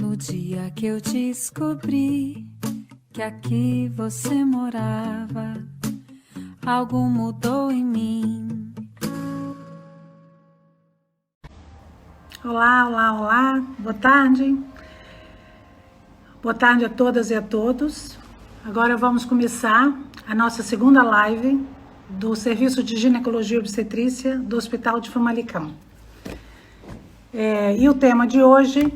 No dia que eu descobri que aqui você morava, algo mudou em mim. Olá, olá, olá, boa tarde. Boa tarde a todas e a todos. Agora vamos começar a nossa segunda live do Serviço de Ginecologia e Obstetrícia do Hospital de Famalicão. E o tema de hoje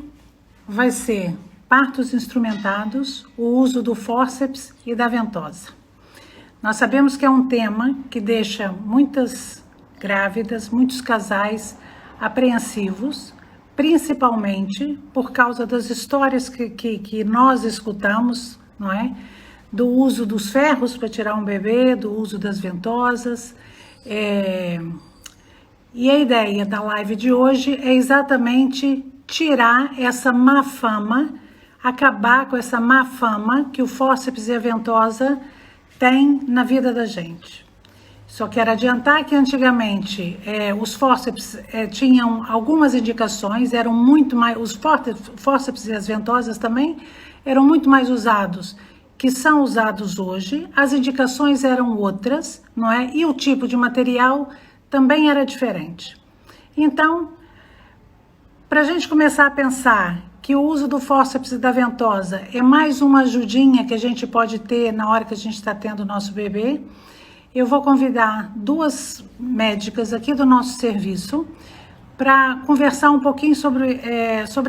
vai ser partos instrumentados, o uso do fórceps e da ventosa. Nós sabemos que é um tema que deixa muitas grávidas, muitos casais apreensivos, principalmente por causa das histórias que nós escutamos, não é? Do uso dos ferros para tirar um bebê, do uso das ventosas. E a ideia da live de hoje é exatamente tirar essa má fama, acabar com essa má fama que o fórceps e a ventosa tem na vida da gente. Só quero adiantar que antigamente os fórceps tinham algumas indicações, eram muito mais, os fórceps e as ventosas também eram muito mais usados que são usados hoje. As indicações eram outras, não é? E o tipo de material também era diferente. Então, para a gente começar a pensar que o uso do fórceps e da ventosa é mais uma ajudinha que a gente pode ter na hora que a gente está tendo o nosso bebê, eu vou convidar duas médicas aqui do nosso serviço para conversar um pouquinho sobre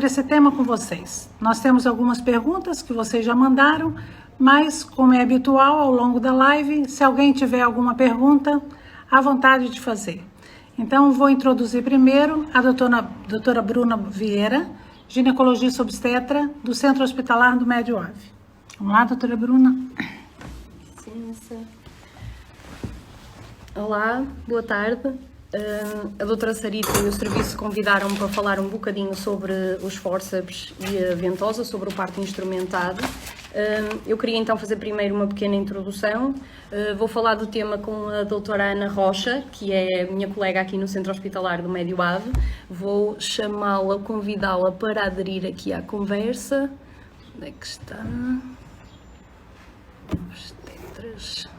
esse tema com vocês. Nós temos algumas perguntas que vocês já mandaram, mas como é habitual ao longo da live, se alguém tiver alguma pergunta, à vontade de fazer. Então, vou introduzir primeiro a doutora Bruna Vieira, ginecologista obstetra do Centro Hospitalar do Médio Ave. Vamos lá, doutora Bruna. Licença. Olá, boa tarde. A doutora Sarita e o serviço convidaram-me para falar um bocadinho sobre os fórceps e a ventosa, sobre o parto instrumentado. Eu queria então fazer primeiro uma pequena introdução. Vou falar do tema com a doutora Ana Rocha, que é minha colega aqui no Centro Hospitalar do Médio Ave. Vou chamá-la, convidá-la para aderir aqui à conversa. Onde é que está? Obstetras.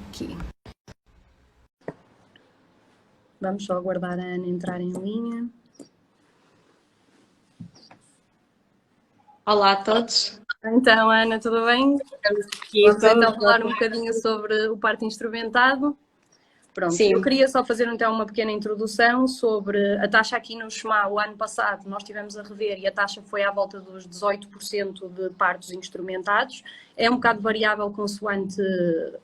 Aqui. Vamos só aguardar a Ana entrar em linha. Olá a todos. Então, Ana, tudo bem? Vamos então falar um bocadinho sobre o parto instrumentado. Pronto, Sim. Eu queria só fazer então uma pequena introdução sobre a taxa aqui no SMA. O ano passado nós estivemos a rever e a taxa foi à volta dos 18% de partos instrumentados. É um bocado variável consoante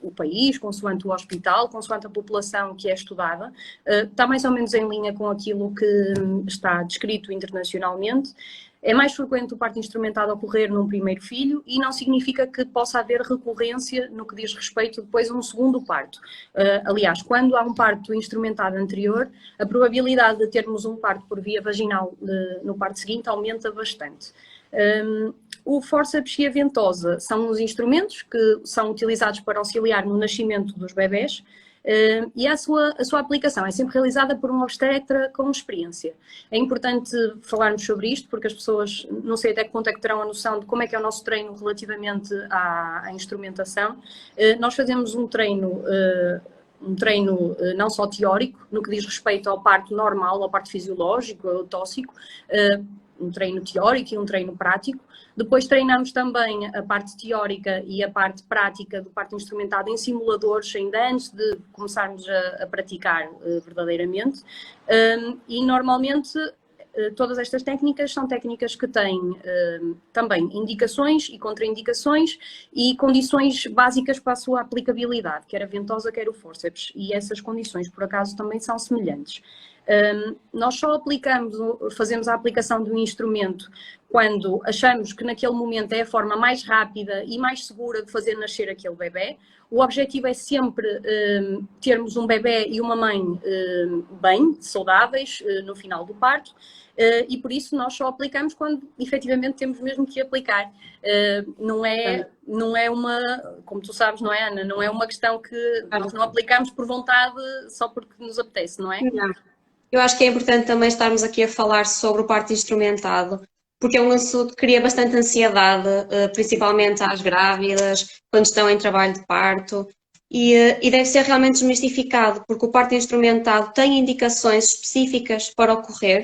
o país, consoante o hospital, consoante a população que é estudada. Está mais ou menos em linha com aquilo que está descrito internacionalmente. É mais frequente o parto instrumentado ocorrer num primeiro filho e não significa que possa haver recorrência no que diz respeito depois a um segundo parto. Aliás, quando há um parto instrumentado anterior, a probabilidade de termos um parto por via vaginal no parto seguinte aumenta bastante. O fórceps e a ventosa são os instrumentos que são utilizados para auxiliar no nascimento dos bebés. E a sua aplicação é sempre realizada por um obstetra com experiência. É importante falarmos sobre isto, porque as pessoas não sei até que ponto é que terão a noção de como é que é o nosso treino relativamente à instrumentação. Nós fazemos um treino não só teórico, no que diz respeito ao parto normal, ao parto fisiológico, ao tóxico, um treino teórico e um treino prático. Depois treinamos também a parte teórica e a parte prática do parto instrumentado em simuladores, ainda antes de começarmos a praticar verdadeiramente. E normalmente todas estas técnicas são técnicas que têm também indicações e contraindicações e condições básicas para a sua aplicabilidade, quer a ventosa, quer o fórceps. E essas condições, por acaso, também são semelhantes. Nós só fazemos a aplicação do instrumento quando achamos que naquele momento é a forma mais rápida e mais segura de fazer nascer aquele bebê. O objetivo é sempre termos um bebê e uma mãe bem, saudáveis no final do parto. E por isso nós só aplicamos quando efetivamente temos mesmo que aplicar. Não é uma, como tu sabes, não é, Ana? Não é uma questão que nós não aplicamos por vontade só porque nos apetece, não é? Não. Eu acho que é importante também estarmos aqui a falar sobre o parto instrumentado, porque é um assunto que cria bastante ansiedade, principalmente às grávidas, quando estão em trabalho de parto, e deve ser realmente desmistificado, porque o parto instrumentado tem indicações específicas para ocorrer,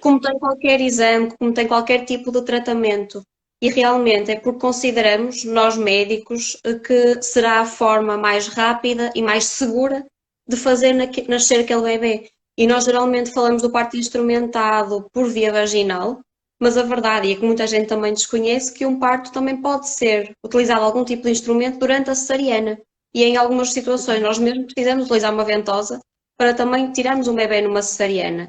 como tem qualquer exame, como tem qualquer tipo de tratamento. E realmente é porque consideramos, nós médicos, que será a forma mais rápida e mais segura de fazer nascer aquele bebê. E nós geralmente falamos do parto instrumentado por via vaginal, mas a verdade é que muita gente também desconhece que um parto também pode ser utilizado algum tipo de instrumento durante a cesariana. E em algumas situações nós mesmo precisamos utilizar uma ventosa para também tirarmos um bebê numa cesariana.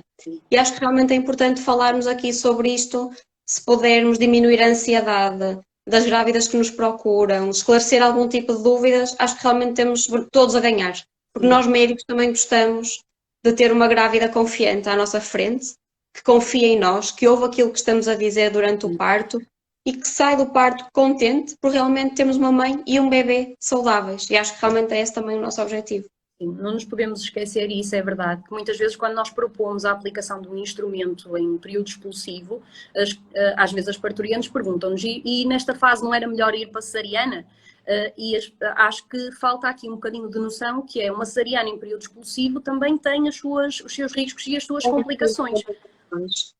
E acho que realmente é importante falarmos aqui sobre isto, se pudermos diminuir a ansiedade das grávidas que nos procuram, esclarecer algum tipo de dúvidas, acho que realmente temos todos a ganhar. Porque nós médicos também gostamos de ter uma grávida confiante à nossa frente, que confia em nós, que ouve aquilo que estamos a dizer durante o parto e que sai do parto contente por realmente termos uma mãe e um bebê saudáveis. E acho que realmente é esse também o nosso objetivo. Sim, não nos podemos esquecer, e isso é verdade, que muitas vezes quando nós propomos a aplicação de um instrumento em período expulsivo, às vezes as parturientes perguntam-nos, e nesta fase não era melhor ir para cesariana? Acho que falta aqui um bocadinho de noção que é uma cesariana em período expulsivo também tem os seus riscos e as suas complicações.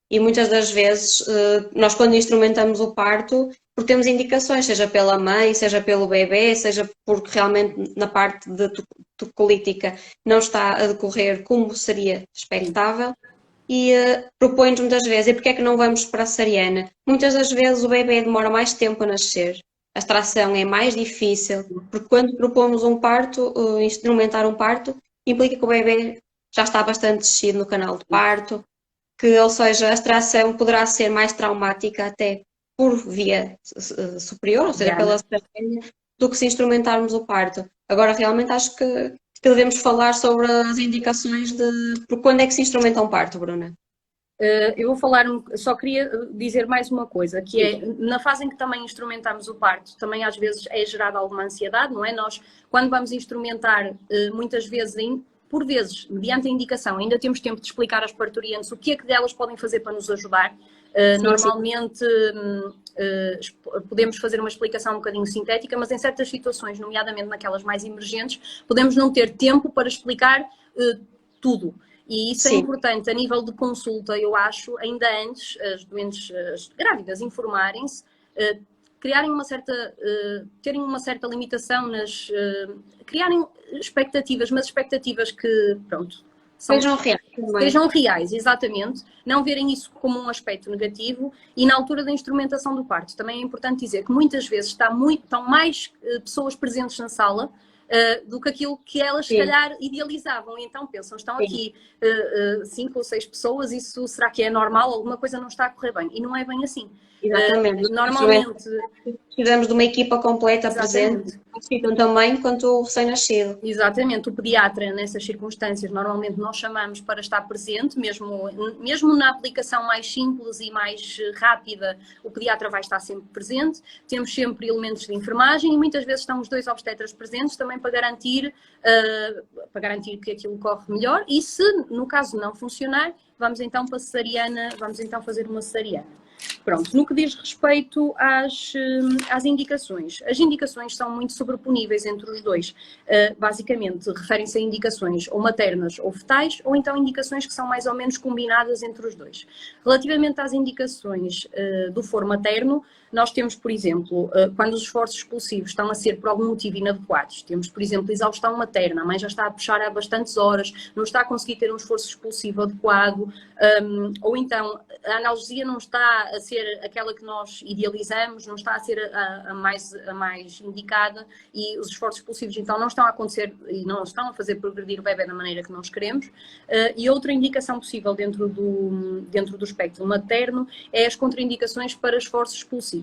E muitas das vezes nós quando instrumentamos o parto, porque temos indicações, seja pela mãe, seja pelo bebê, seja porque realmente na parte de tocolítica não está a decorrer como seria expectável, e propõe-nos muitas vezes, e porquê é que não vamos para a cesariana? Muitas das vezes o bebê demora mais tempo a nascer, a extração é mais difícil, porque quando propomos um parto, instrumentar um parto, implica que o bebê já está bastante descido no canal de parto, que, ou seja, a extração poderá ser mais traumática até por via superior, ou seja, pela cesariana, do que se instrumentarmos o parto. Agora, realmente acho que devemos falar sobre as indicações por quando é que se instrumenta um parto, Bruna. Eu vou falar, só queria dizer mais uma coisa, que é, na fase em que também instrumentamos o parto, também às vezes é gerada alguma ansiedade, não é? Nós, quando vamos instrumentar, muitas vezes, por vezes, mediante a indicação, ainda temos tempo de explicar às parturientes o que é que delas podem fazer para nos ajudar. Normalmente podemos fazer uma explicação um bocadinho sintética, mas em certas situações, nomeadamente naquelas mais emergentes, podemos não ter tempo para explicar tudo. E isso é importante a nível de consulta, eu acho, ainda antes as doentes, as grávidas informarem-se, criarem terem uma certa limitação criarem expectativas, mas expectativas que, pronto, sejam reais, exatamente. Não verem isso como um aspecto negativo e na altura da instrumentação do parto. Também é importante dizer que muitas vezes estão mais pessoas presentes na sala do que aquilo que elas, se calhar, idealizavam. E então pensam, estão aqui 5 ou 6 pessoas, isso será que é normal? Alguma coisa não está a correr bem. E não é bem assim. Exatamente. Normalmente precisamos de uma equipa completa presente, tanto a mãe quanto o recém-nascido. Exatamente, o pediatra nessas circunstâncias normalmente nós chamamos para estar presente, mesmo na aplicação mais simples e mais rápida, o pediatra vai estar sempre presente, temos sempre elementos de enfermagem e muitas vezes estão os 2 obstetras presentes também para garantir que aquilo corre melhor e se no caso não funcionar, vamos então para a cesariana, vamos então fazer uma cesariana. Pronto, no que diz respeito às indicações, as indicações são muito sobreponíveis entre os dois. Basicamente, referem-se a indicações ou maternas ou fetais, ou então indicações que são mais ou menos combinadas entre os dois. Relativamente às indicações do foro materno, nós temos, por exemplo, quando os esforços expulsivos estão a ser por algum motivo inadequados, temos, por exemplo, exaustão materna, a mãe já está a puxar há bastantes horas, não está a conseguir ter um esforço expulsivo adequado, ou então a analgesia não está a ser aquela que nós idealizamos, não está a ser a mais indicada e os esforços expulsivos então não estão a acontecer e não estão a fazer progredir o bebê da maneira que nós queremos. E outra indicação possível dentro do espectro materno é as contraindicações para esforços expulsivos.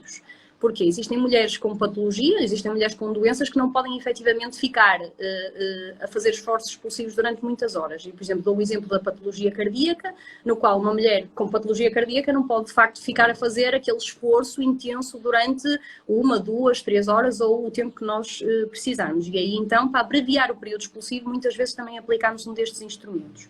Porque existem mulheres com patologia, existem mulheres com doenças que não podem efetivamente ficar a fazer esforços expulsivos durante muitas horas. E, por exemplo, dou o exemplo da patologia cardíaca, no qual uma mulher com patologia cardíaca não pode, de facto, ficar a fazer aquele esforço intenso durante 1, 2, 3 horas ou o tempo que nós precisarmos. E aí, então, para abreviar o período expulsivo, muitas vezes também aplicamos um destes instrumentos.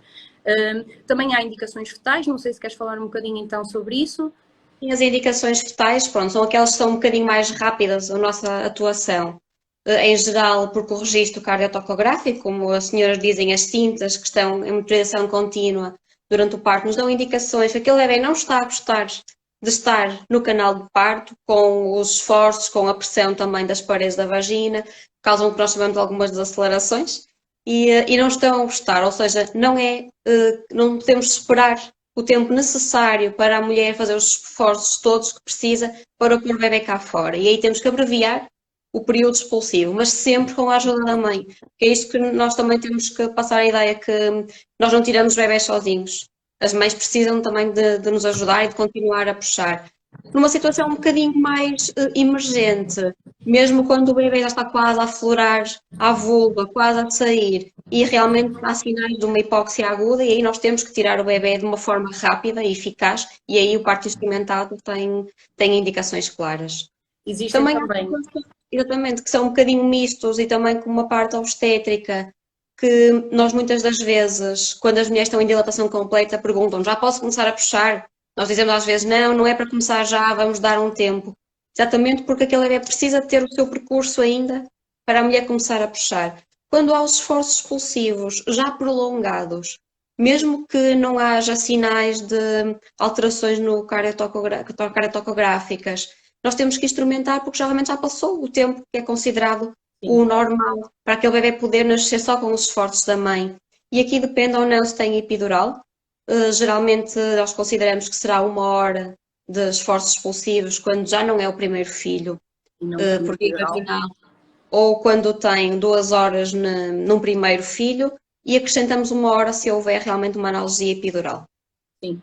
Também há indicações fetais, não sei se queres falar um bocadinho então sobre isso. E as indicações fetais, pronto, são aquelas que são um bocadinho mais rápidas a nossa atuação. Em geral, porque o registro cardiotocográfico, como as senhoras dizem, as cintas que estão em monitorização contínua durante o parto, nos dão indicações que aquele bebê não está a gostar de estar no canal de parto, com os esforços, com a pressão também das paredes da vagina, causam que nós tivemos algumas desacelerações e não estão a gostar, ou seja, não podemos esperar o tempo necessário para a mulher fazer os esforços todos que precisa para pôr o bebê cá fora. E aí temos que abreviar o período expulsivo, mas sempre com a ajuda da mãe. Que é isto que nós também temos que passar a ideia que nós não tiramos bebés sozinhos. As mães precisam também de nos ajudar e de continuar a puxar. Numa situação um bocadinho mais emergente, mesmo quando o bebê já está quase a aflorar a vulva, quase a sair, e realmente há sinais de uma hipóxia aguda, e aí nós temos que tirar o bebê de uma forma rápida e eficaz, e aí o parto instrumentado tem indicações claras. Existem também. Exatamente, que são um bocadinho mistos e também com uma parte obstétrica, que nós muitas das vezes, quando as mulheres estão em dilatação completa, perguntam, já posso começar a puxar? Nós dizemos às vezes, não é para começar já, vamos dar um tempo. Exatamente porque aquele bebê precisa ter o seu percurso ainda para a mulher começar a puxar. Quando há os esforços expulsivos já prolongados, mesmo que não haja sinais de alterações no cardiotocográficas, nós temos que instrumentar porque realmente já passou o tempo que é considerado o normal para aquele bebê poder nascer só com os esforços da mãe. E aqui depende ou não se tem epidural. Geralmente nós consideramos que será 1 hora de esforços expulsivos quando já não é o primeiro filho, porque afinal, ou quando tem 2 horas num primeiro filho e acrescentamos 1 hora se houver realmente uma analgesia epidural. Sim.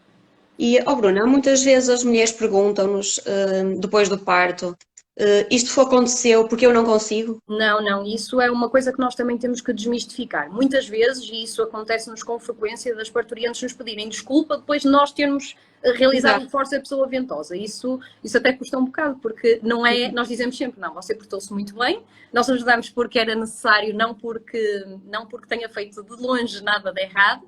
E, Bruna, muitas vezes as mulheres perguntam-nos, depois do parto, isto aconteceu porque eu não consigo? Não, isso é uma coisa que nós também temos que desmistificar. Muitas vezes, e isso acontece-nos com frequência, das parturientes nos pedirem desculpa depois de nós termos realizado o fórceps ou a ventosa. Isso até custa um bocado, porque não é, nós dizemos sempre, não, você portou-se muito bem, nós ajudamos porque era necessário, não porque tenha feito de longe nada de errado.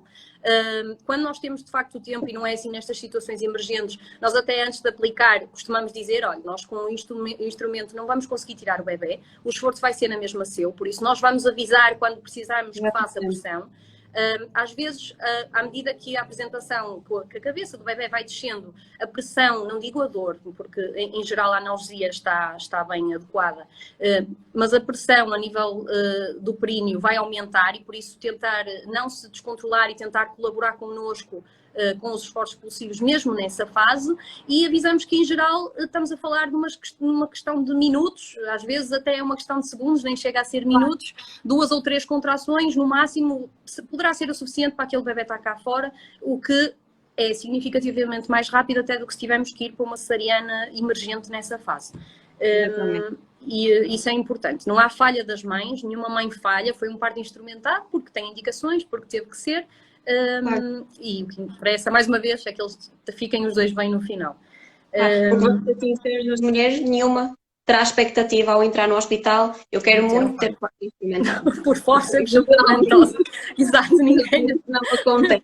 Quando nós temos de facto o tempo, e não é assim nestas situações emergentes, nós até antes de aplicar costumamos dizer, olha, nós com o instrumento não vamos conseguir tirar o bebê, o esforço vai ser na mesma seu, por isso nós vamos avisar quando precisarmos que faça pressão. Às vezes, à medida que a apresentação, que a cabeça do bebê vai descendo, a pressão, não digo a dor, porque em geral a analgesia está bem adequada, mas a pressão a nível do períneo vai aumentar e por isso tentar não se descontrolar e tentar colaborar connosco com os esforços expulsivos mesmo nessa fase, e avisamos que em geral estamos a falar de uma questão de minutos, às vezes até é uma questão de segundos, nem chega a ser minutos, 2 ou 3 contrações no máximo poderá ser o suficiente para aquele bebê estar cá fora, o que é significativamente mais rápido até do que se tivermos que ir para uma cesariana emergente nessa fase. E isso é importante. Não há falha das mães, nenhuma mãe falha, foi um parto instrumentado porque tem indicações, porque teve que ser. E o que interessa, mais uma vez, é que eles fiquem os dois bem no final. Porque assim, as mulheres, nenhuma terá expectativa ao entrar no hospital. Eu quero muito ter parto instrumentado. Por força, exato, ninguém não acontece.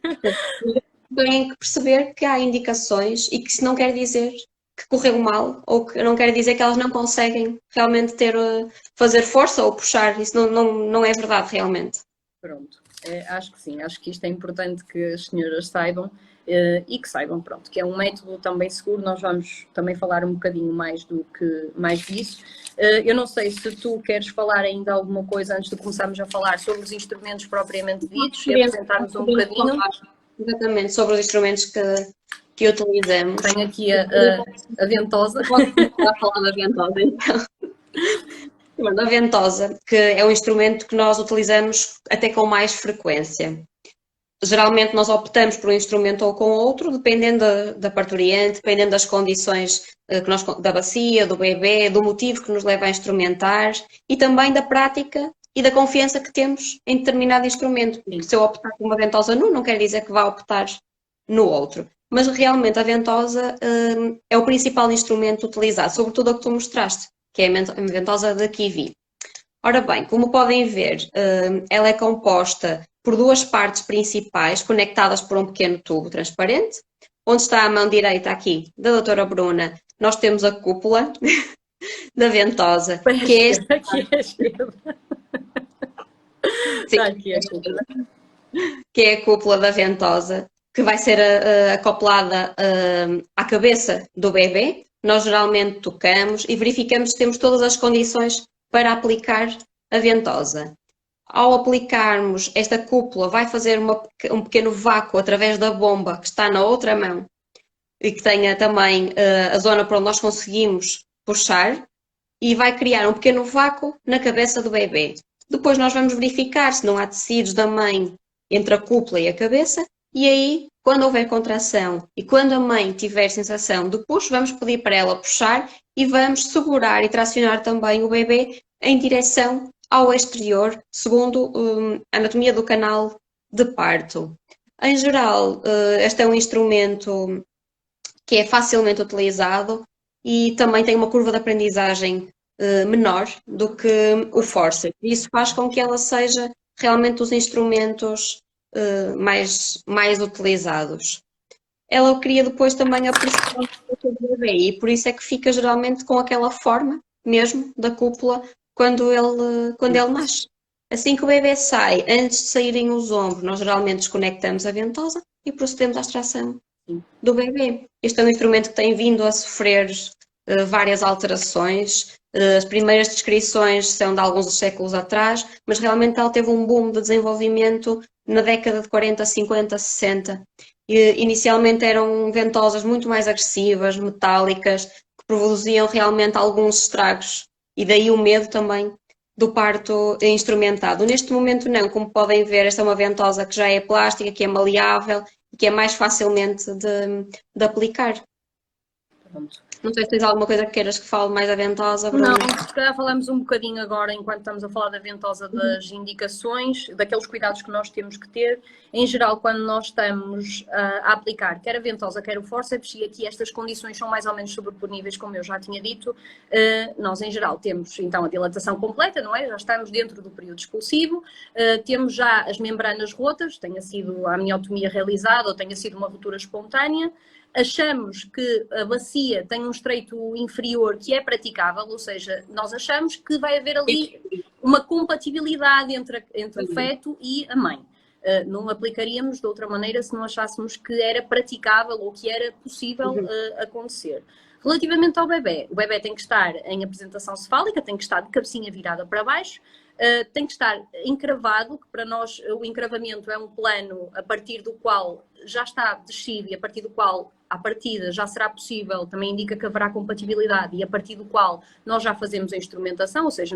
Tem que perceber que há indicações e que isso não quer dizer que correu mal ou que não quer dizer que elas não conseguem realmente fazer força ou puxar. Isso não é verdade realmente. Pronto. Acho que sim, acho que isto é importante que as senhoras saibam e que saibam, pronto, que é um método também seguro. Nós vamos também falar um bocadinho mais disso. Eu não sei se tu queres falar ainda alguma coisa antes de começarmos a falar sobre os instrumentos propriamente ditos e apresentarmos um bocadinho. Exatamente, sobre os instrumentos que utilizamos. Tenho aqui a ventosa. Posso começar a falar da ventosa, então. A ventosa, que é um instrumento que nós utilizamos até com mais frequência. Geralmente nós optamos por um instrumento ou com outro, dependendo da parturiente, dependendo das condições da bacia, do bebê, do motivo que nos leva a instrumentar e também da prática e da confiança que temos em determinado instrumento. Porque se eu optar por uma ventosa num, não quer dizer que vá optar no outro. Mas realmente a ventosa é o principal instrumento utilizado, sobretudo o que tu mostraste, que é a ventosa da Kiwi. Ora bem, como podem ver, ela é composta por duas partes principais conectadas por um pequeno tubo transparente. Onde está a mão direita aqui da doutora Bruna, nós temos a cúpula da ventosa, que é esta... Aqui é a esquerda. Sim, Aqui é a esquerda. que é a cúpula da ventosa, que vai ser acoplada à cabeça do bebê. Nós geralmente tocamos e verificamos se temos todas as condições para aplicar a ventosa. Ao aplicarmos esta cúpula, vai fazer um pequeno vácuo através da bomba que está na outra mão e que tenha também a zona por onde nós conseguimos puxar, e vai criar um pequeno vácuo na cabeça do bebê. Depois nós vamos verificar se não há tecidos da mãe entre a cúpula e a cabeça, e aí, quando houver contração e quando a mãe tiver sensação de puxo, vamos pedir para ela puxar e vamos segurar e tracionar também o bebê em direção ao exterior, segundo a anatomia do canal de parto. Em geral, este é um instrumento que é facilmente utilizado e também tem uma curva de aprendizagem menor do que o forceps. Isso faz com que ela seja realmente os instrumentos mais utilizados. Ela cria depois também a pressão do bebê e por isso é que fica geralmente com aquela forma mesmo da cúpula quando ele nasce. Assim que o bebê sai, antes de saírem os ombros, nós geralmente desconectamos a ventosa e procedemos à extração do bebê. Este é um instrumento que tem vindo a sofrer várias alterações. As primeiras descrições são de alguns séculos atrás, mas realmente ela teve um boom de desenvolvimento na década de 40, 50, 60. Inicialmente eram ventosas muito mais agressivas, metálicas, que produziam realmente alguns estragos, e daí o medo também do parto instrumentado. Neste momento não, como podem ver, esta é uma ventosa que já é plástica, que é maleável e que é mais facilmente de aplicar. Pronto. Não sei se tens alguma coisa que queiras que fale mais da ventosa, Bruna. Não, se calhar falamos um bocadinho agora, enquanto estamos a falar da ventosa, das indicações, daqueles cuidados que nós temos que ter. Em geral, quando nós estamos a aplicar quer a ventosa, quer o forceps, e aqui estas condições são mais ou menos sobreponíveis, como eu já tinha dito, nós em geral temos então a dilatação completa, não é? Já estamos dentro do período expulsivo, temos já as membranas rotas, tenha sido a amniotomia realizada ou tenha sido uma ruptura espontânea. Achamos que a bacia tem um estreito inferior que é praticável, ou seja, nós achamos que vai haver ali uma compatibilidade entre o feto e a mãe. Não aplicaríamos de outra maneira se não achássemos que era praticável ou que era possível acontecer. Relativamente ao bebê, o bebê tem que estar em apresentação cefálica, tem que estar de cabecinha virada para baixo, tem que estar encravado, que para nós o encravamento é um plano a partir do qual já está descido e a partir do qual, à partida, já será possível, também indica que haverá compatibilidade, e a partir do qual nós já fazemos a instrumentação, ou seja,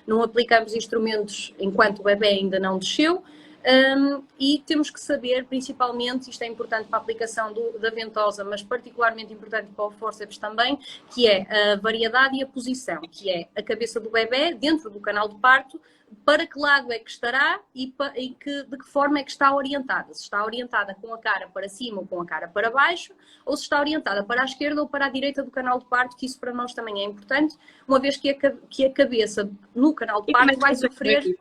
não aplicamos instrumentos enquanto o bebê ainda não desceu. E temos que saber, principalmente, isto é importante para a aplicação da ventosa, mas particularmente importante para o forceps também, que é a variedade e a posição, que é a cabeça do bebê dentro do canal de parto, para que lado é que estará e de que forma é que está orientada. Se está orientada com a cara para cima ou com a cara para baixo, ou se está orientada para a esquerda ou para a direita do canal de parto, que isso para nós também é importante, uma vez que a cabeça no canal de parto vai sofrer.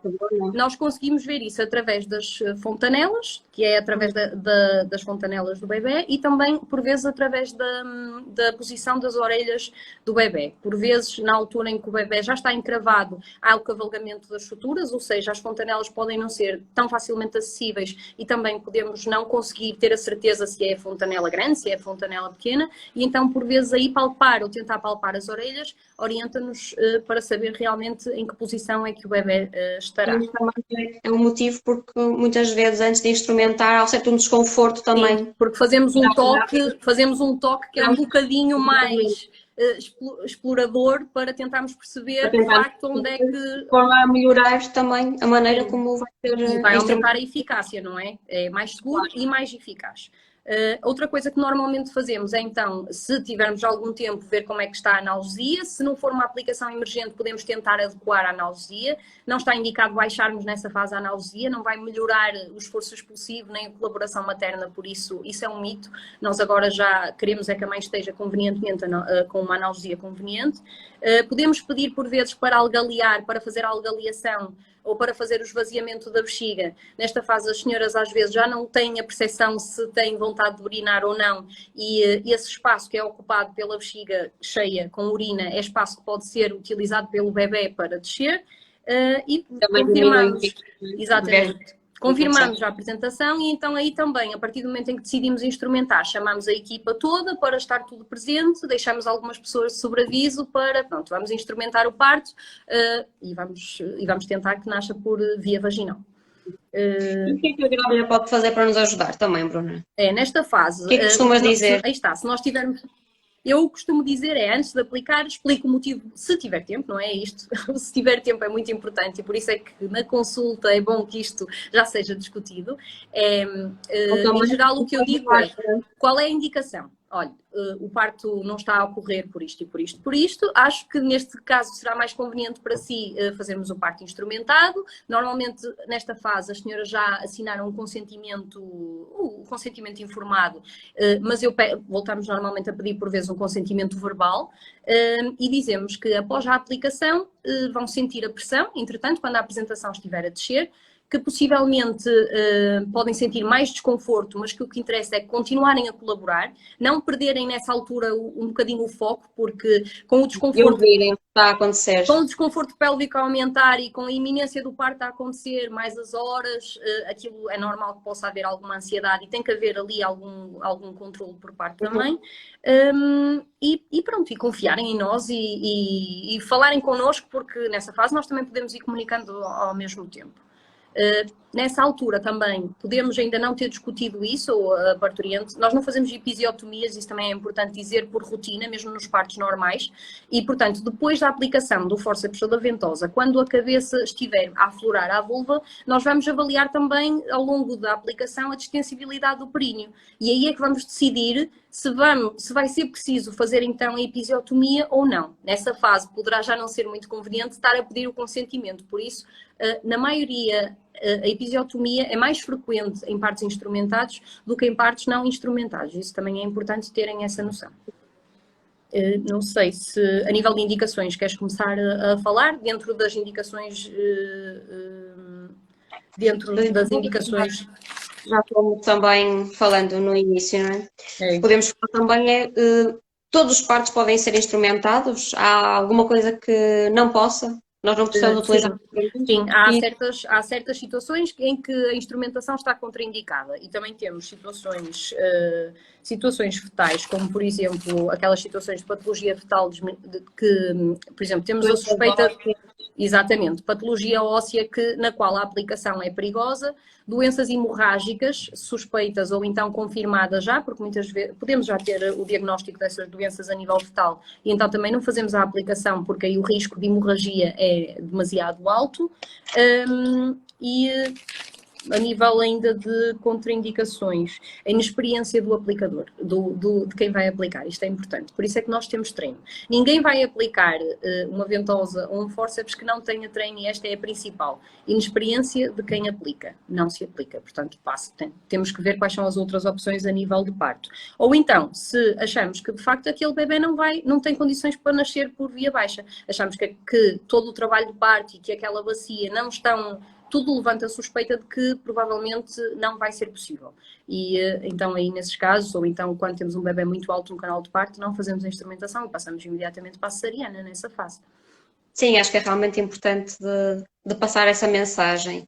Nós conseguimos ver isso através das fontanelas, que é através das fontanelas do bebê, e também, por vezes, através da posição das orelhas do bebê. Por vezes, na altura em que o bebê já está encravado, há o cavalgamento das suturas, ou seja, as fontanelas podem não ser tão facilmente acessíveis e também podemos não conseguir ter a certeza se é a fontanela grande, se é a fontanela pequena, e então, por vezes, aí palpar ou tentar palpar as orelhas orienta-nos para saber realmente em que posição é que o bebê estará. É um motivo porque muitas vezes antes de instrumentar há certo um desconforto também. Sim, porque fazemos um toque que é um bocadinho mais explorador para tentarmos perceber de facto onde é que... Para melhorar também a maneira como vai ser... E vai aumentar a eficácia, não é? É mais seguro e mais eficaz. Outra coisa que normalmente fazemos é então, se tivermos algum tempo, ver como é que está a analgesia. Se não for uma aplicação emergente, podemos tentar adequar a analgesia. Não está indicado baixarmos nessa fase a analgesia, não vai melhorar o esforço expulsivo nem a colaboração materna, por isso é um mito. Nós agora já queremos é que a mãe esteja convenientemente com uma analgesia conveniente. Podemos pedir por vezes para algalear, para fazer a algaleação, ou para fazer o esvaziamento da bexiga. Nesta fase as senhoras às vezes já não têm a percepção se têm vontade de urinar ou não, e esse espaço que é ocupado pela bexiga cheia com urina é espaço que pode ser utilizado pelo bebê para descer, e Também confirmamos, diminui exatamente. Confirmamos a apresentação e então aí também, a partir do momento em que decidimos instrumentar, chamamos a equipa toda para estar tudo presente, deixamos algumas pessoas de sobreaviso para, pronto, vamos instrumentar o parto e vamos tentar que nasça por via vaginal. E o que é que a grávida pode fazer para nos ajudar também, Bruna? Nesta fase... O que é que costumas dizer? Aí está, se nós tivermos... Eu costumo dizer, antes de aplicar, explico o motivo, se tiver tempo, não é isto? Se tiver tempo é muito importante e por isso é que na consulta é bom que isto já seja discutido. Em geral, o que eu digo é, qual é a indicação? Olha, o parto não está a ocorrer por isto e por isto, por isto. Acho que neste caso será mais conveniente para si fazermos o parto instrumentado. Normalmente, nesta fase, as senhoras já assinaram um consentimento informado, mas voltamos normalmente a pedir por vezes um consentimento verbal e dizemos que após a aplicação vão sentir a pressão, entretanto, quando a apresentação estiver a descer, que possivelmente podem sentir mais desconforto, mas que o que interessa é continuarem a colaborar, não perderem nessa altura um bocadinho o foco, porque com o desconforto... Ouvirem o que está a acontecer. Com o desconforto pélvico a aumentar e com a iminência do parto a acontecer, mais as horas, aquilo é normal que possa haver alguma ansiedade e tem que haver ali algum controle por parte da mãe. E pronto, e confiarem em nós e falarem connosco, porque nessa fase nós também podemos ir comunicando ao mesmo tempo. Nessa altura também podemos ainda não ter discutido isso, ou a parturiente, nós não fazemos episiotomias, isso também é importante dizer, por rotina, mesmo nos partos normais, e portanto depois da aplicação do fórceps ou da ventosa, quando a cabeça estiver a aflorar à vulva, nós vamos avaliar também ao longo da aplicação a distensibilidade do períneo, e aí é que vamos decidir se vai ser preciso fazer então a episiotomia ou não. Nessa fase poderá já não ser muito conveniente estar a pedir o consentimento, por isso na maioria a episiotomia é mais frequente em partos instrumentados do que em partos não instrumentados. Isso também é importante terem essa noção. Não sei se, a nível de indicações, queres começar a falar? Dentro das indicações... Já fomos também falando no início, não é? Podemos falar também, todos os partos podem ser instrumentados? Há alguma coisa que não possa? Nós não precisamos utilizar... Sim, há certas situações em que a instrumentação está contraindicada e também temos situações fetais, como por exemplo aquelas situações de patologia fetal que, por exemplo, temos a suspeita... Exatamente, patologia óssea na qual a aplicação é perigosa, doenças hemorrágicas suspeitas ou então confirmadas já, porque muitas vezes podemos já ter o diagnóstico dessas doenças a nível fetal e então também não fazemos a aplicação porque aí o risco de hemorragia é demasiado alto. E a nível ainda de contraindicações, a inexperiência do aplicador, de quem vai aplicar, isto é importante, por isso é que nós temos treino. Ninguém vai aplicar uma ventosa ou um fórceps que não tenha treino e esta é a principal. Inexperiência de quem aplica, não se aplica, portanto temos que ver quais são as outras opções a nível de parto. Ou então, se achamos que de facto aquele bebê não tem condições para nascer por via baixa, achamos que todo o trabalho de parto e que aquela bacia não estão... Tudo levanta a suspeita de que provavelmente não vai ser possível. E então aí nesses casos, ou então quando temos um bebê muito alto no canal de parto, não fazemos a instrumentação e passamos imediatamente para a cesariana nessa fase. Sim, acho que é realmente importante de passar essa mensagem,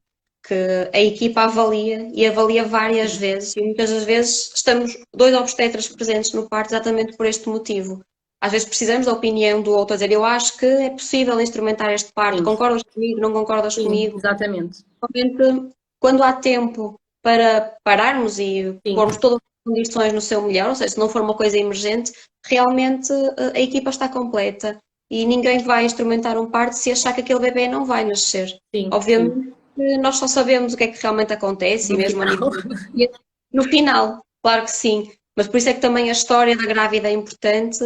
que a equipa avalia e avalia várias vezes e muitas das vezes estamos 2 obstetras presentes no parto exatamente por este motivo. Às vezes precisamos da opinião do outro a dizer, eu acho que é possível instrumentar este parto, concordas comigo, não concordas comigo? Exatamente. Realmente, quando há tempo para pararmos e pormos todas as condições no seu melhor, ou seja, se não for uma coisa emergente, realmente a equipa está completa e ninguém vai instrumentar um parto se achar que aquele bebê não vai nascer. Obviamente, nós só sabemos o que é que realmente acontece, e mesmo no final, claro que sim. Mas por isso é que também a história da grávida é importante,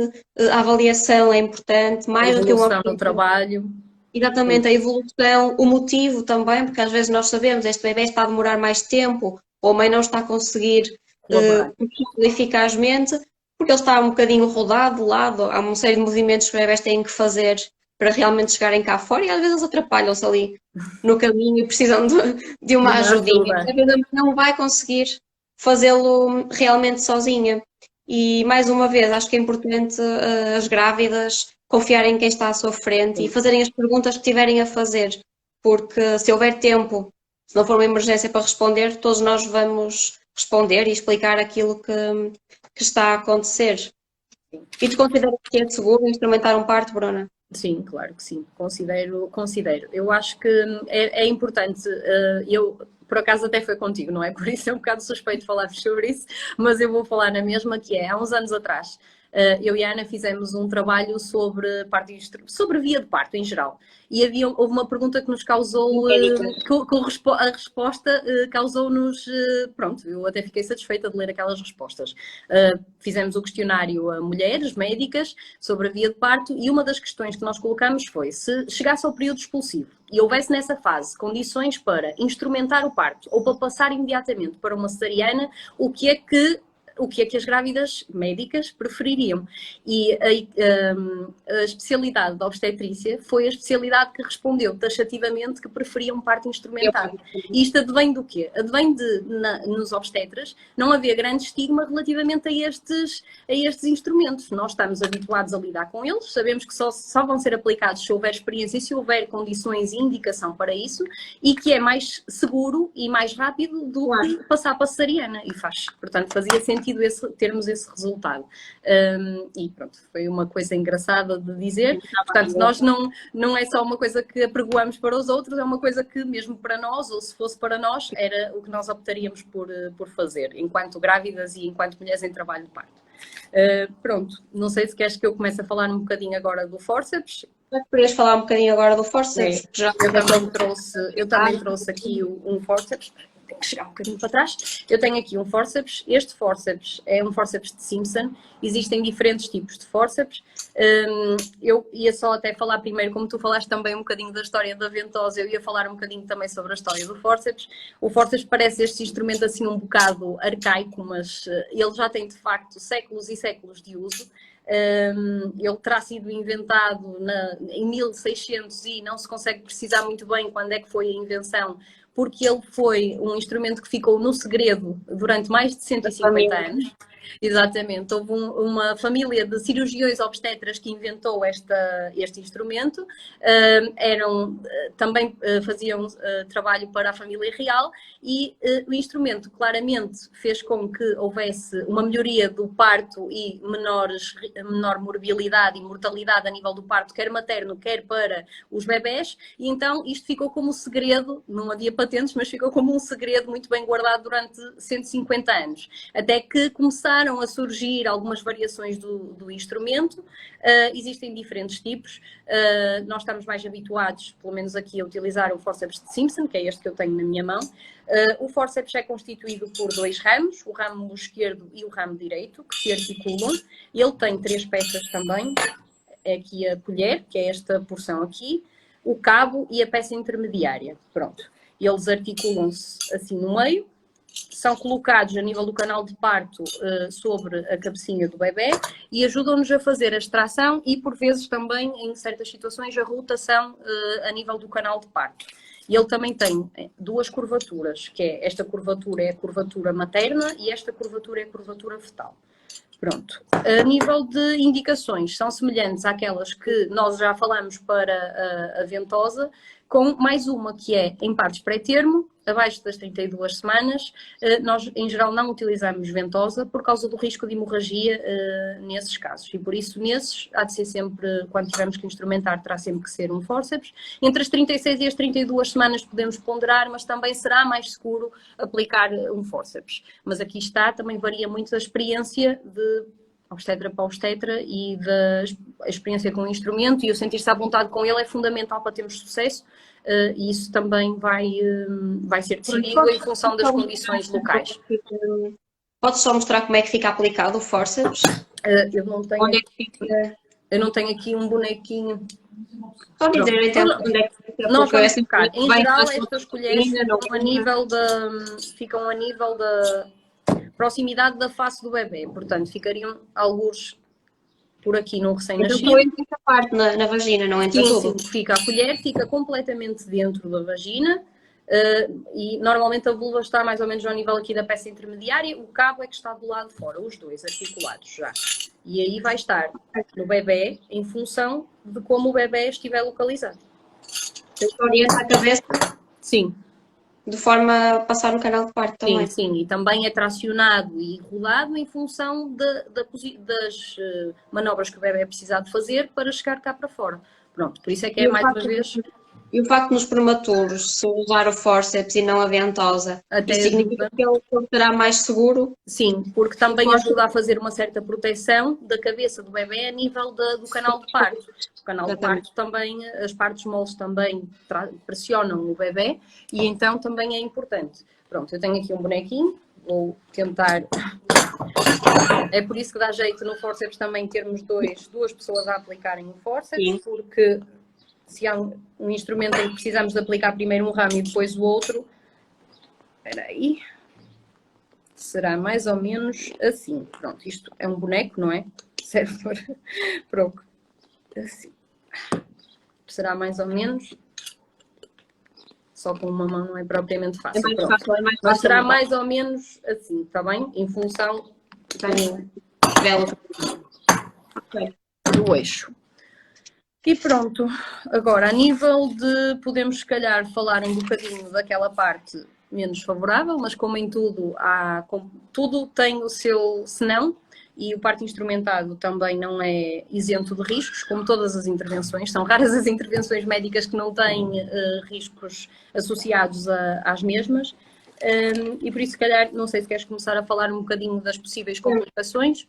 a avaliação é importante, mais do que uma... no trabalho. Exatamente, a evolução, o motivo também, porque às vezes nós sabemos, este bebê está a demorar mais tempo, ou a mãe não está a conseguir eficazmente, porque ele está um bocadinho rodado de lado, há uma série de movimentos que os bebés têm que fazer para realmente chegarem cá fora, e às vezes eles atrapalham-se ali no caminho e precisam de uma ajudinha. A vida não vai conseguir fazê-lo realmente sozinha. E mais uma vez, acho que é importante as grávidas confiarem em quem está à sua frente e fazerem as perguntas que tiverem a fazer, porque se houver tempo, se não for uma emergência para responder, todos nós vamos responder e explicar aquilo que está a acontecer. E tu consideras que é seguro instrumentar um parto, Bruna? Sim, claro que sim, considero. Eu acho que é importante, eu por acaso até foi contigo, não é? Por isso é um bocado suspeito falar sobre isso, mas eu vou falar na mesma, que é, há uns anos atrás, eu e a Ana fizemos um trabalho sobre sobre via de parto em geral, e houve uma pergunta que nos causou, a resposta causou-nos, pronto, eu até fiquei satisfeita de ler aquelas respostas. Fizemos o questionário a mulheres médicas sobre a via de parto, e uma das questões que nós colocamos foi: se chegasse ao período expulsivo e houvesse nessa fase condições para instrumentar o parto ou para passar imediatamente para uma cesariana, o que é que as grávidas médicas prefeririam? E a especialidade da obstetrícia foi a especialidade que respondeu taxativamente que preferia um parto instrumentado. E isto advém do quê? Advém de, nos obstetras, não haver grande estigma relativamente a estes instrumentos. Nós estamos habituados a lidar com eles, sabemos que só vão ser aplicados se houver experiência e se houver condições e indicação para isso, e que é mais seguro e mais rápido do que passar para a cesariana. E portanto, fazia sentido termos esse resultado. E pronto, foi uma coisa engraçada de dizer. Portanto, nós não é só uma coisa que apregoamos para os outros, é uma coisa que mesmo para nós, ou se fosse para nós, era o que nós optaríamos por fazer, enquanto grávidas e enquanto mulheres em trabalho de parto. Pronto, não sei se queres que eu comece a falar um bocadinho agora do fórceps. Querias falar um bocadinho agora do fórceps? Eu também trouxe aqui um fórceps. Tenho que chegar um bocadinho para trás. Eu tenho aqui um fórceps. Este fórceps é um fórceps de Simpson. Existem diferentes tipos de fórceps. Eu ia só até falar primeiro, como tu falaste também um bocadinho da história da ventosa, eu ia falar um bocadinho também sobre a história do fórceps. O fórceps parece este instrumento assim um bocado arcaico, mas ele já tem de facto séculos e séculos de uso. Ele terá sido inventado em 1600 e não se consegue precisar muito bem quando é que foi a invenção, porque ele foi um instrumento que ficou no segredo durante mais de 150 anos. Exatamente, houve uma família de cirurgiões obstetras que inventou este instrumento, também faziam trabalho para a família real, e o instrumento claramente fez com que houvesse uma melhoria do parto e menor morbilidade e mortalidade a nível do parto, quer materno, quer para os bebés, e então isto ficou como segredo, não havia patentes, mas ficou como um segredo muito bem guardado durante 150 anos, até que começaram a surgir algumas variações do instrumento. Existem diferentes tipos. Nós estamos mais habituados, pelo menos aqui, a utilizar o fórceps de Simpson, que é este que eu tenho na minha mão. O fórceps é constituído por dois ramos, o ramo esquerdo e o ramo direito, que se articulam. Ele tem 3 peças também. É aqui a colher, que é esta porção aqui, o cabo e a peça intermediária. Pronto. Eles articulam-se assim no meio, são colocados a nível do canal de parto sobre a cabecinha do bebê e ajudam-nos a fazer a extração e, por vezes, também, em certas situações, a rotação a nível do canal de parto. E ele também tem 2 curvaturas, que é esta curvatura é a curvatura materna e esta curvatura é a curvatura fetal. Pronto. A nível de indicações, são semelhantes àquelas que nós já falamos para a ventosa, com mais uma que é em partos pré-termo, abaixo das 32 semanas. Nós, em geral, não utilizamos ventosa por causa do risco de hemorragia nesses casos. E por isso, nesses, há de ser sempre, quando tivermos que instrumentar, terá sempre que ser um fórceps. Entre as 36 e as 32 semanas podemos ponderar, mas também será mais seguro aplicar um fórceps. Mas aqui está, também varia muito da experiência de obstetra para obstetra e da experiência com o instrumento, e o sentir-se à vontade com ele é fundamental para termos sucesso, e isso também vai ser decidido em função das condições locais. Podes só mostrar como é que fica aplicado o fórceps? Eu não tenho aqui um bonequinho. Pode dizer então onde é que fica? Nós vamos ficar. Em geral, estas colheres ficam a nível da proximidade da face do bebê, portanto, ficariam alguns por aqui no Então recém-nascido. só entra essa parte na vagina, não entra tudo? Sim, fica a colher, fica completamente dentro da vagina e normalmente a vulva está mais ou menos ao nível aqui da peça intermediária, o cabo é que está do lado de fora, os dois articulados já. E aí vai estar no bebê em função de como o bebê estiver localizado. Então orienta a cabeça Sim. de forma a passar no canal de parto também. Sim, e também é tracionado e rodado em função das manobras que o bebê precisar de fazer para chegar cá para fora. Pronto, por isso é que é mais uma vez... E o facto nos prematuros, se usar o fórceps e não a ventosa, Até isso significa que ele será mais seguro? Sim, porque também ajuda a fazer uma certa proteção da cabeça do bebê a nível do canal de parto. O canal de parto também, as partes moles também pressionam o bebê e então também é importante. Pronto, eu tenho aqui um bonequinho, vou tentar... É por isso que dá jeito no fórceps também termos duas pessoas a aplicarem o fórceps, Sim. porque se há um instrumento em que precisamos de aplicar primeiro um ramo e depois o outro, espera aí, será mais ou menos assim. Pronto, isto é um boneco, não é? Serve para... Pronto, assim. Será mais ou menos... Só com uma mão não é propriamente fácil. É mais fácil, é mais fácil. Mas será mais ou menos assim, está bem? Em função do eixo. E pronto, agora a nível de, podemos se calhar falar um bocadinho daquela parte menos favorável, mas como em tudo, tudo tem o seu senão, e o parto instrumentado também não é isento de riscos, como todas as intervenções. São raras as intervenções médicas que não têm riscos associados às mesmas, e por isso se calhar, não sei se queres começar a falar um bocadinho das possíveis complicações.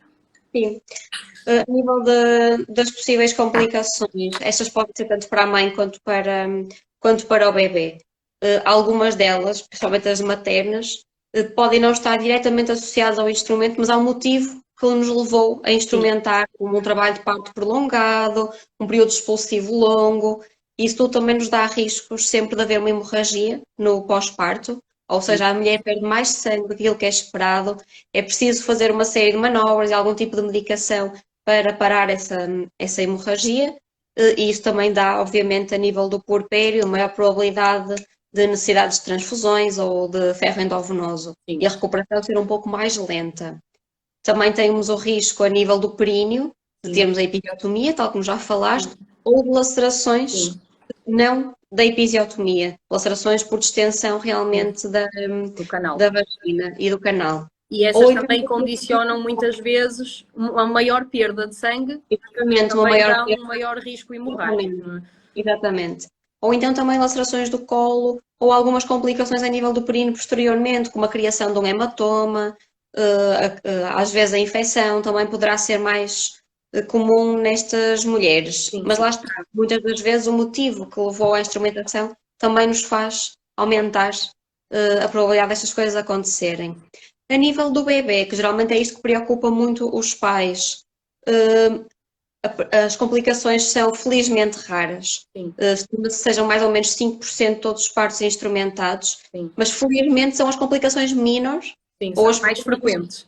Sim. A nível das possíveis complicações, estas podem ser tanto para a mãe quanto para o bebê. Algumas delas, principalmente as maternas, podem não estar diretamente associadas ao instrumento, mas há um motivo que nos levou a instrumentar, como um trabalho de parto prolongado, um período expulsivo longo. Isso tudo também nos dá riscos sempre de haver uma hemorragia no pós-parto, ou seja, a mulher perde mais sangue do que aquilo que é esperado, é preciso fazer uma série de manobras e algum tipo de medicação para parar essa hemorragia, e isso também dá, obviamente, a nível do puerpério, maior probabilidade de necessidades de transfusões ou de ferro endovenoso. Sim. E a recuperação ser um pouco mais lenta. Também temos o risco a nível do períneo, de termos a episiotomia, tal como já falaste, ou de lacerações não da episiotomia, lacerações por distensão realmente da vagina e do canal. E essas também condicionam muitas vezes uma maior perda de sangue. Exatamente, uma maior perda, um maior risco hemorrágico. Exatamente. Ou então também lacerações do colo, ou algumas complicações a nível do períneo posteriormente, como a criação de um hematoma, às vezes a infecção também poderá ser mais comum nestas mulheres. Sim, mas lá está, muitas das vezes o motivo que levou à instrumentação também nos faz aumentar a probabilidade destas coisas acontecerem. A nível do bebê, que geralmente é isto que preocupa muito os pais, as complicações são felizmente raras. Estima-se que sejam mais ou menos 5% de todos os partos instrumentados. Sim. Mas felizmente são as complicações menores. Sim, ou as mais frequentes.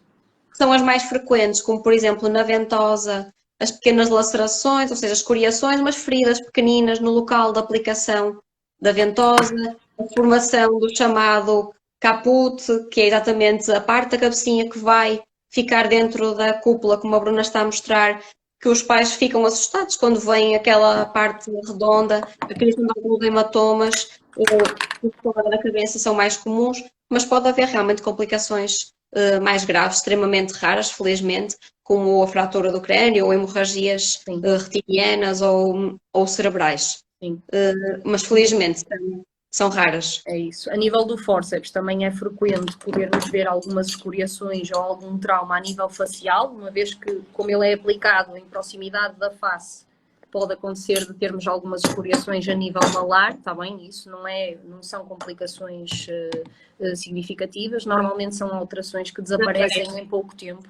São as mais frequentes, como por exemplo na ventosa, as pequenas lacerações, ou seja, as escoriações, umas feridas pequeninas no local da aplicação da ventosa, a formação do chamado caput, que é exatamente a parte da cabecinha que vai ficar dentro da cúpula, como a Bruna está a mostrar, que os pais ficam assustados quando veem aquela parte redonda, a criação de alguns hematomas, fora da cabeça são mais comuns, mas pode haver realmente complicações mais graves, extremamente raras, felizmente, como a fratura do crânio ou hemorragias retinianas ou cerebrais. Mas felizmente são raras. É isso. A nível do fórceps também é frequente podermos ver algumas escoriações ou algum trauma a nível facial, uma vez que, como ele é aplicado em proximidade da face, pode acontecer de termos algumas escoriações a nível malar, está bem? Isso não são complicações significativas, normalmente são alterações que desaparecem em pouco tempo.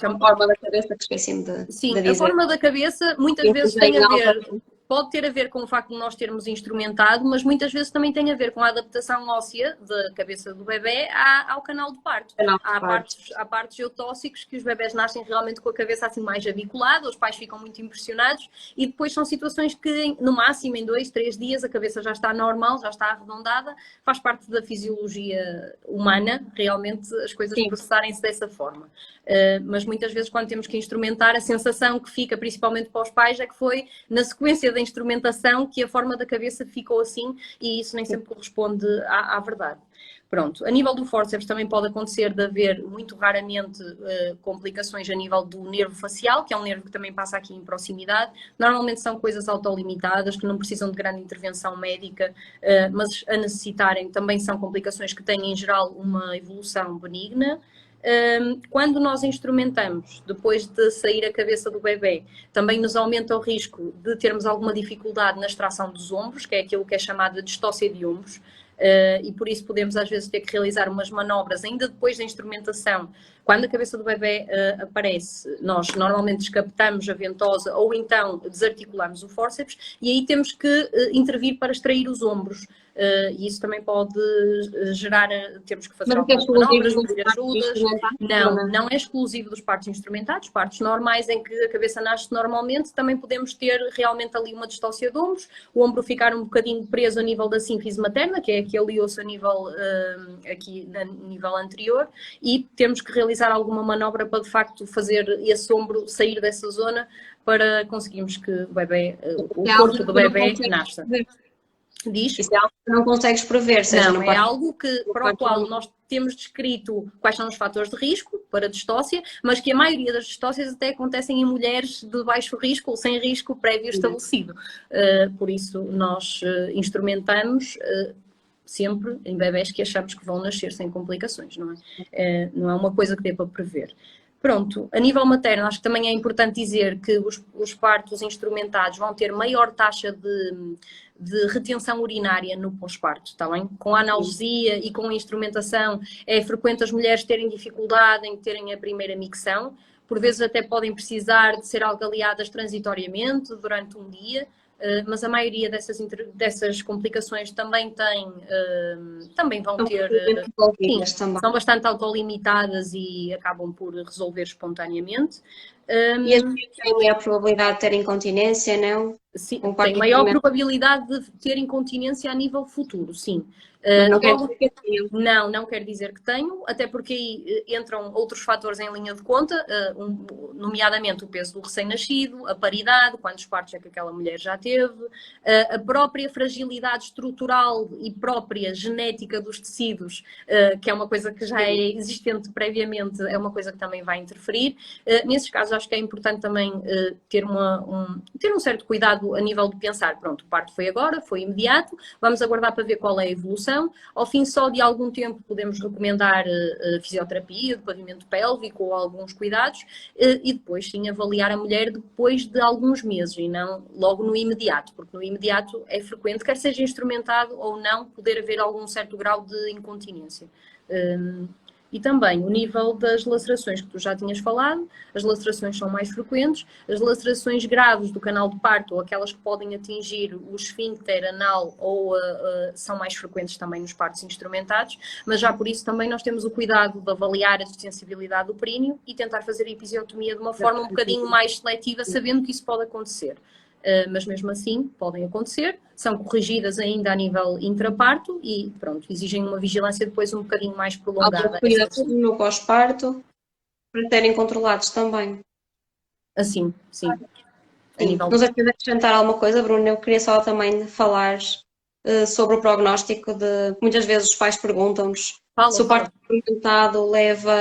A forma da cabeça, que esqueci-me de dizer. A forma da cabeça muitas vezes tem a ver pode ter a ver com o facto de nós termos instrumentado, mas muitas vezes também tem a ver com a adaptação óssea da cabeça do bebê ao canal de parto. Há partos eutóxicos que os bebés nascem realmente com a cabeça assim mais abiculada, os pais ficam muito impressionados e depois são situações que no máximo em 2, 3 dias a cabeça já está normal, já está arredondada, faz parte da fisiologia humana, realmente as coisas processarem-se dessa forma. Mas muitas vezes quando temos que instrumentar, a sensação que fica principalmente para os pais é que foi na sequência da instrumentação que a forma da cabeça ficou assim e isso nem sempre corresponde à verdade. Pronto, a nível do fórceps também pode acontecer de haver muito raramente complicações a nível do nervo facial, que é um nervo que também passa aqui em proximidade. Normalmente são coisas autolimitadas, que não precisam de grande intervenção médica, mas a necessitarem também são complicações que têm em geral uma evolução benigna. Quando nós instrumentamos, depois de sair a cabeça do bebê, também nos aumenta o risco de termos alguma dificuldade na extração dos ombros, que é aquilo que é chamado de distócia de ombros, e por isso podemos às vezes ter que realizar umas manobras ainda depois da instrumentação. Quando a cabeça do bebê aparece, nós normalmente descaptamos a ventosa ou então desarticulamos o fórceps e aí temos que intervir para extrair os ombros. E isso também pode gerar, temos que fazer algumas manobras, pedir ajudas. Não é exclusivo dos partos instrumentados, partos normais em que a cabeça nasce normalmente, também podemos ter realmente ali uma distócia de ombros, o ombro ficar um bocadinho preso a nível da sínfise materna, que é aquele osso a nível, aqui a nível anterior, e temos que realizar alguma manobra para de facto fazer esse ombro sair dessa zona para conseguirmos que o bebê, o corpo do bebê nasça. Diz? Isso é algo que não consegues prever, seja não, é algo que, para o qual nós temos descrito quais são os fatores de risco para a distócia, mas que a maioria das distócias até acontecem em mulheres de baixo risco ou sem risco prévio estabelecido. Por isso, nós instrumentamos sempre em bebés que achamos que vão nascer sem complicações, não é? Não é uma coisa que dê para prever. Pronto, a nível materno, acho que também é importante dizer que os partos instrumentados vão ter maior taxa de retenção urinária no pós-parto, está bem? Com a analgesia e com a instrumentação, é frequente as mulheres terem dificuldade em terem a primeira micção, por vezes até podem precisar de ser algaleadas transitoriamente durante um dia, mas a maioria dessas complicações também vão ter, são bastante autolimitadas e acabam por resolver espontaneamente. E as mulheres têm maior probabilidade de ter incontinência, não? Sim, tem maior probabilidade de ter incontinência a nível futuro, sim. Não quer dizer que tenho, até porque aí entram outros fatores em linha de conta, nomeadamente o peso do recém-nascido, a paridade, quantos partos é que aquela mulher já teve, a própria fragilidade estrutural e própria genética dos tecidos, que é uma coisa que já é existente previamente, é uma coisa que também vai interferir. Nesses casos, acho que é importante também ter um certo cuidado a nível de pensar, pronto, o parto foi agora, foi imediato, vamos aguardar para ver qual é a evolução. Ao fim só de algum tempo podemos recomendar fisioterapia, de pavimento pélvico ou alguns cuidados e depois sim avaliar a mulher depois de alguns meses e não logo no imediato, porque no imediato é frequente, quer seja instrumentado ou não, poder haver algum certo grau de incontinência. E também o nível das lacerações que tu já tinhas falado, as lacerações são mais frequentes, as lacerações graves do canal de parto ou aquelas que podem atingir o esfíncter anal ou são mais frequentes também nos partos instrumentados, mas já por isso também nós temos o cuidado de avaliar a extensibilidade do períneo e tentar fazer a episiotomia de uma forma um bocadinho mais seletiva, sabendo que isso pode acontecer. Mas mesmo assim podem acontecer, são corrigidas ainda a nível intraparto e pronto, exigem uma vigilância depois um bocadinho mais prolongada. Cuidado no pós-parto para terem controlados também. Assim, sim. Não sei se queres acrescentar alguma coisa, Bruno, eu queria só também falar sobre o prognóstico de muitas vezes os pais perguntam-nos se o parto instrumentado leva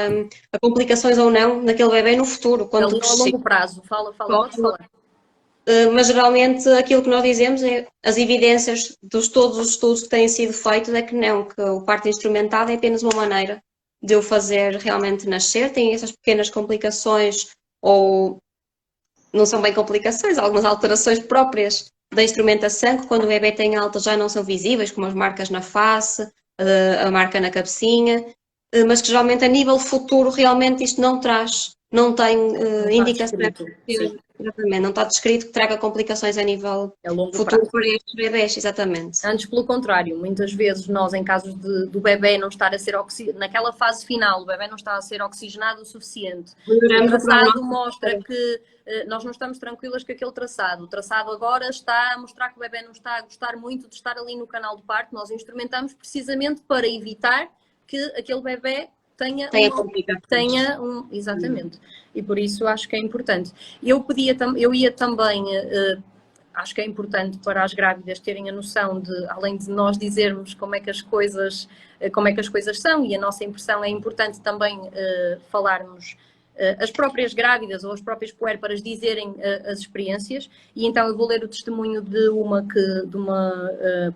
a complicações ou não naquele bebê no futuro. Quando a longo prazo, pode falar. Mas geralmente aquilo que nós dizemos é as evidências de todos os estudos que têm sido feitos é que não, que o parto instrumentado é apenas uma maneira de o fazer realmente nascer, tem essas pequenas complicações ou não são bem complicações, algumas alterações próprias da instrumentação que quando o bebê tem alta já não são visíveis, como as marcas na face, a marca na cabecinha, mas que geralmente a nível futuro realmente isto não tem indicação Exatamente, não está descrito que traga complicações a nível A longo futuro prazo. para estes bebés, exatamente. Antes, pelo contrário, muitas vezes nós, em casos do bebê não estar a ser oxigenado, naquela fase final, o bebê não está a ser oxigenado o suficiente. O traçado mostra que nós não estamos tranquilas com aquele traçado. O traçado agora está a mostrar que o bebê não está a gostar muito de estar ali no canal de parto. Nós instrumentamos precisamente para evitar que aquele bebê tenha exatamente. E por isso acho que é importante. Eu ia também... acho que é importante para as grávidas terem a noção de, além de nós dizermos como é que as coisas são, e a nossa impressão, é importante também falarmos as próprias grávidas ou as próprias puérperas dizerem as experiências, e então eu vou ler o testemunho de uma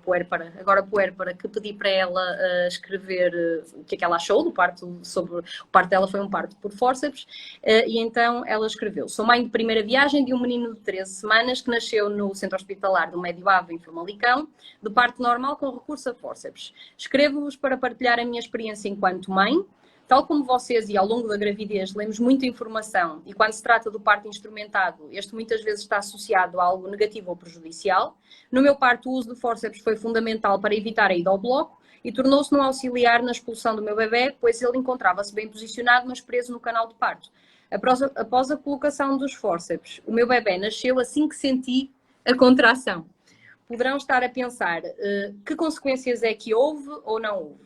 puérpera, agora puérpera, que pedi para ela escrever o que é que ela achou do parto, sobre o parto dela foi um parto por fórceps, e então ela escreveu: sou mãe de primeira viagem de um menino de 13 semanas que nasceu no centro hospitalar do Médio Ave, em Famalicão, de parto normal com recurso a fórceps. Escrevo-vos para partilhar a minha experiência enquanto mãe. Tal como vocês, e ao longo da gravidez, lemos muita informação, e quando se trata do parto instrumentado, este muitas vezes está associado a algo negativo ou prejudicial. No meu parto, o uso de fórceps foi fundamental para evitar a ida ao bloco e tornou-se um auxiliar na expulsão do meu bebê, pois ele encontrava-se bem posicionado, mas preso no canal de parto. Após a colocação dos fórceps, o meu bebê nasceu assim que senti a contração. Poderão estar a pensar que consequências é que houve ou não houve.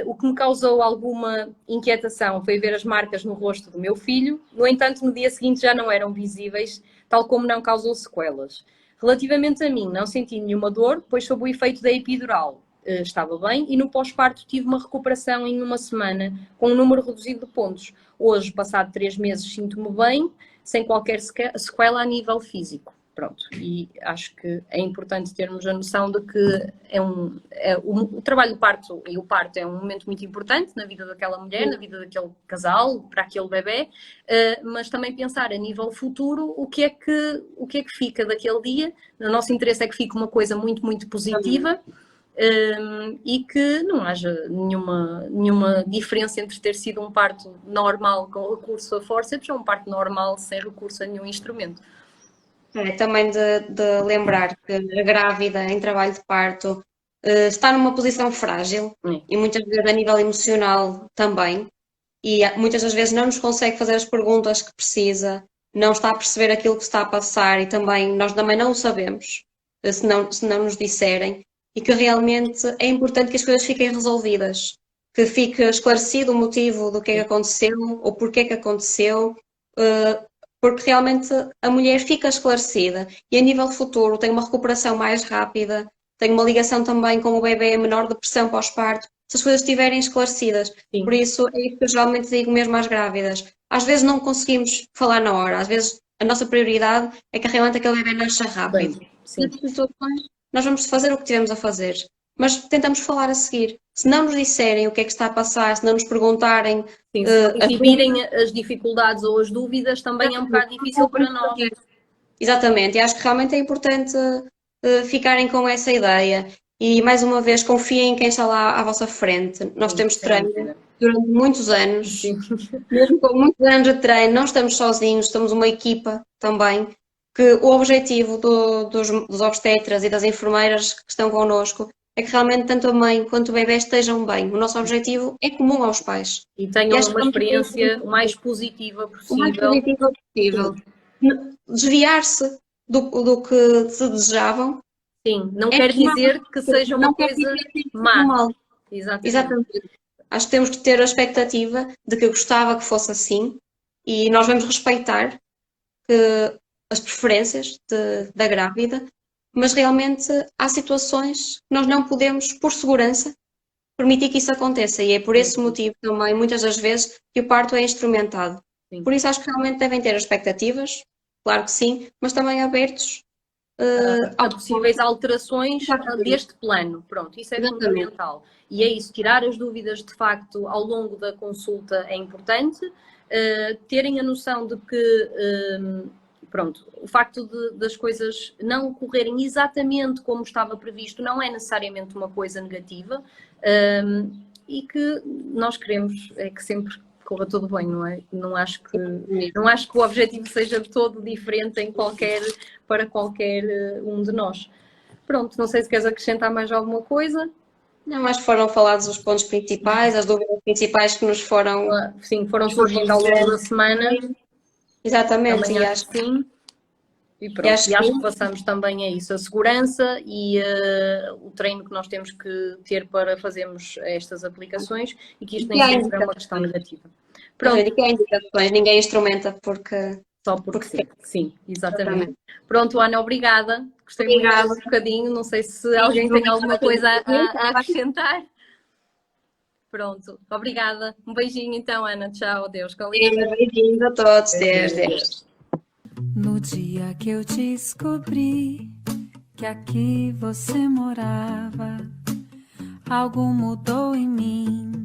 O que me causou alguma inquietação foi ver as marcas no rosto do meu filho. No entanto, no dia seguinte já não eram visíveis, tal como não causou sequelas. Relativamente a mim, não senti nenhuma dor, pois sob o efeito da epidural estava bem, e no pós-parto tive uma recuperação em uma semana, com um número reduzido de pontos. Hoje, passado 3 meses, sinto-me bem, sem qualquer sequela a nível físico. Pronto, e acho que é importante termos a noção de que o trabalho do parto, e o parto é um momento muito importante na vida daquela mulher, na vida daquele casal, para aquele bebê, mas também pensar a nível futuro o que é que fica daquele dia. O nosso interesse é que fique uma coisa muito, muito positiva, e que não haja nenhuma diferença entre ter sido um parto normal com recurso a fórceps ou um parto normal sem recurso a nenhum instrumento. Também de lembrar que a grávida em trabalho de parto está numa posição frágil e muitas vezes a nível emocional também, e muitas das vezes não nos consegue fazer as perguntas que precisa, não está a perceber aquilo que está a passar, e também nós também não o sabemos se não nos disserem, e que realmente é importante que as coisas fiquem resolvidas, que fique esclarecido o motivo do que é que aconteceu ou porque é que aconteceu, porque realmente a mulher fica esclarecida e a nível futuro tem uma recuperação mais rápida, tem uma ligação também com o bebê, menor depressão pós-parto, se as coisas estiverem esclarecidas. Sim. Por isso é isso que eu geralmente digo mesmo às grávidas. Às vezes não conseguimos falar na hora, às vezes a nossa prioridade é que realmente aquele bebê nasça rápido. Sim. Nós vamos fazer o que tivemos a fazer, mas tentamos falar a seguir. Se não nos disserem o que é que está a passar, se não nos perguntarem... Sim, se exibirem as dificuldades ou as dúvidas, também é um bocado difícil para nós. Exatamente, e acho que realmente é importante ficarem com essa ideia. E, mais uma vez, confiem em quem está lá à vossa frente. Nós temos treino durante muitos anos. Sim. Mesmo com muitos anos de treino, não estamos sozinhos, somos uma equipa também. Que o objetivo dos obstetras e das enfermeiras que estão connosco é que realmente tanto a mãe quanto o bebê estejam bem. O nosso objetivo é comum aos pais. E tenham uma experiência o mais positiva possível. O mais positiva possível. Desviar-se do que se desejavam. Sim, não quer dizer que seja uma coisa má. Exatamente. Acho que temos que ter a expectativa de que eu gostava que fosse assim, e nós vamos respeitar as preferências da grávida, mas realmente há situações que nós não podemos, por segurança, permitir que isso aconteça, e é por esse motivo também, muitas das vezes, que o parto é instrumentado. Sim. Por isso acho que realmente devem ter expectativas, claro que sim, mas também abertos a possíveis alterações deste plano. Pronto, isso é fundamental. E é isso, tirar as dúvidas de facto ao longo da consulta é importante, terem a noção de que pronto, o facto das coisas não ocorrerem exatamente como estava previsto não é necessariamente uma coisa negativa, e que nós queremos é que sempre corra tudo bem, não é? Não acho que o objetivo seja de todo diferente para qualquer um de nós. Pronto, não sei se queres acrescentar mais alguma coisa. Não, acho que foram falados os pontos principais, as dúvidas principais que nos foram... Sim, foram surgindo ao longo da semana. Exatamente, Também acho que sim. E pronto, acho que passamos também a isso, a segurança e o treino que nós temos que ter para fazermos estas aplicações e que isto nem sempre é uma questão negativa. Pronto. E que há indicações, ninguém instrumenta porque... Só porque sim, exatamente. Pronto, Ana, obrigada. Gostei muito um bocadinho, não sei se alguém tem alguma coisa a acrescentar. Pronto, obrigada. Um beijinho então, Ana. Tchau, adeus. Beijinhos a todos. Deus. No dia que eu descobri que aqui você morava, algo mudou em mim.